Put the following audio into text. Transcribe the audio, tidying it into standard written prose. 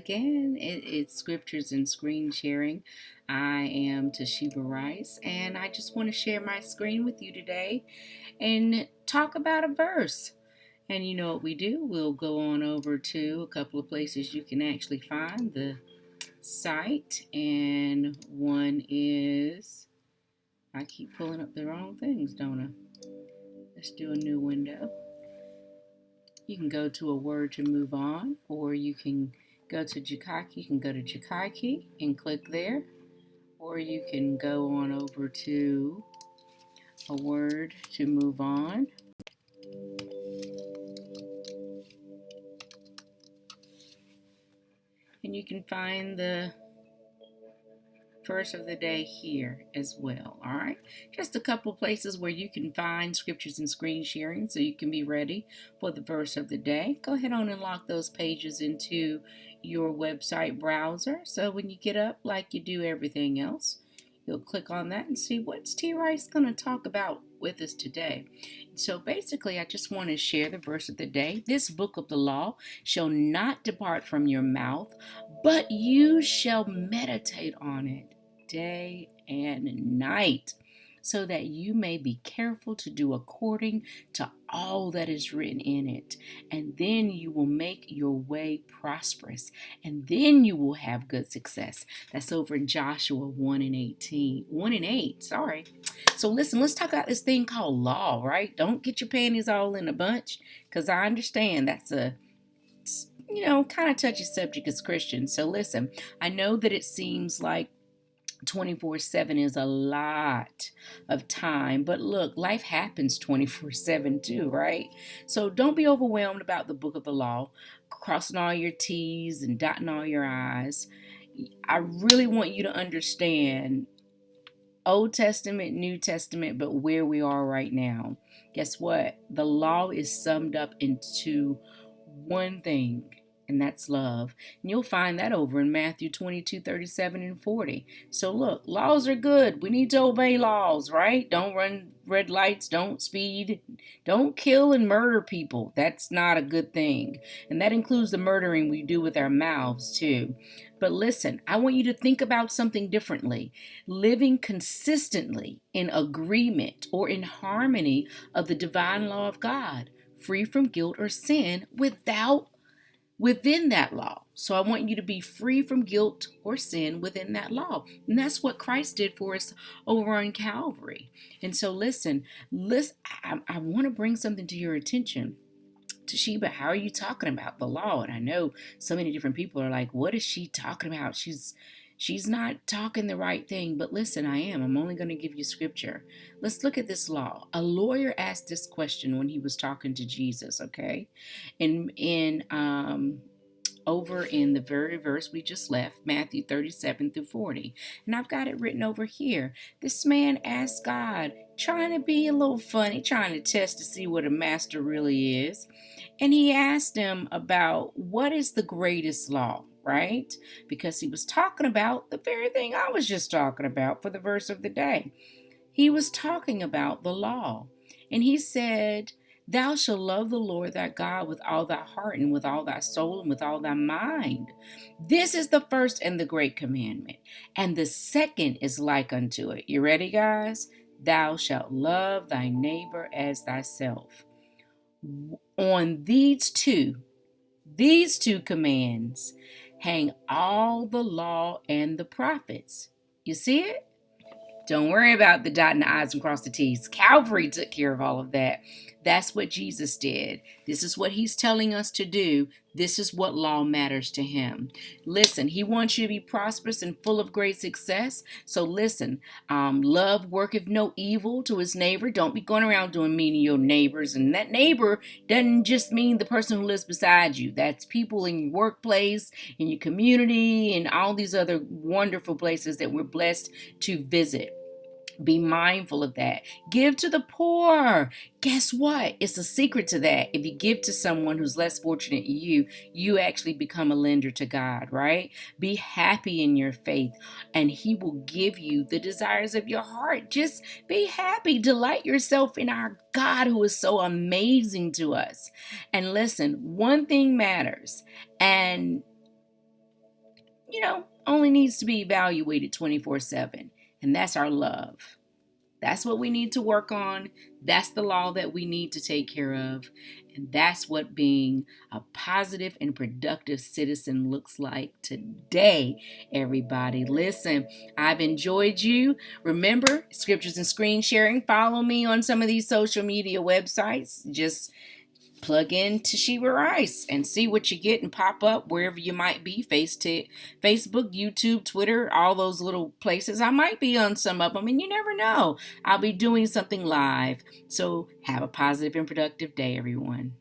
Again, it's Scriptures and Screen Sharing. I am T.Rice, and I just want to share my screen with you today and talk about a verse. And you know what we do? We'll go on over to a couple of places you can actually find the site, and one is I keep pulling up the wrong things, don't I? Let's do a new window. You can go to a word to move on, or you can go to Jikaki. You can go to Jikaki and click there, or you can go on over to a word to move on. And you can find the verse of the day here as well. All right, just a couple places where you can find scriptures and screen sharing so you can be ready for the verse of the day. Go ahead on and lock those pages into your website browser, so when you get up, like you do everything else, you'll click on that and see what's T.Rice going to talk about with us today. So basically, I just want to share the verse of the day. This book of the law shall not depart from your mouth, but you shall meditate on it day and night, so that you may be careful to do according to all that is written in it. And then you will make your way prosperous, and then you will have good success. That's over in Joshua 1 and 18. 1 and 8, sorry. So listen, let's talk about this thing called law, right? Don't get your panties all in a bunch, because I understand that's a kind of touchy subject as Christians. So listen, I know that it seems like 24/7 is a lot of time, but look, life happens 24/7 too, right? So don't be overwhelmed about the book of the law, crossing all your T's and dotting all your I's. I really want you to understand Old Testament, New Testament, but where we are right now. Guess what? The law is summed up into one thing, and that's love. And you'll find that over in Matthew 22:37 and 40. So look, laws are good. We need to obey laws, right? Don't run red lights, don't speed, don't kill and murder people. That's not a good thing. And that includes the murdering we do with our mouths too. But listen, I want you to think about something differently. Living consistently in agreement or in harmony of the divine law of God, free from guilt or sin within that law. So I want you to be free from guilt or sin within that law. And that's what Christ did for us over on Calvary. And so listen, I want to bring something to your attention. Toshiba, how are you talking about the law? And I know so many different people are like, what is she talking about? She's not talking the right thing. But listen, I am. I'm only going to give you scripture. Let's look at this law. A lawyer asked this question when he was talking to Jesus, okay? Over in the very verse we just left, Matthew 37 through 40. And I've got it written over here. This man asked God, trying to be a little funny, trying to test to see what a master really is. And he asked him about what is the greatest law, right? Because he was talking about the very thing I was just talking about for the verse of the day. He was talking about the law. And he said, thou shalt love the Lord thy God with all thy heart and with all thy soul and with all thy mind. This is the first and the great commandment. And the second is like unto it. You ready, guys? Thou shalt love thy neighbor as thyself. On these two commands hang all the law and the prophets. You see it? Don't worry about the dotting the I's and cross the T's. Calvary took care of all of that. That's what Jesus did. This is what he's telling us to do. This is what law matters to him. Listen, he wants you to be prosperous and full of great success. So listen, love worketh no evil to his neighbor. Don't be going around doing mean to your neighbors. And that neighbor doesn't just mean the person who lives beside you. That's people in your workplace, in your community, and all these other wonderful places that we're blessed to visit. Be mindful of that. Give to the poor. Guess what? It's a secret to that. If you give to someone who's less fortunate than you actually become a lender to God, right? Be happy in your faith, and he will give you the desires of your heart. Just be happy. Delight yourself in our God who is so amazing to us. And listen, one thing matters, and only needs to be evaluated 24/7. And that's our love. That's what we need to work on. That's the law that we need to take care of. And that's what being a positive and productive citizen looks like today, everybody. Listen, I've enjoyed you. Remember, Scriptures and Screen Sharing. Follow me on some of these social media websites. Just plug in to T.Rice and see what you get and pop up wherever you might be. Facebook, YouTube, Twitter, all those little places. I might be on some of them, and you never know. I'll be doing something live. So have a positive and productive day, everyone.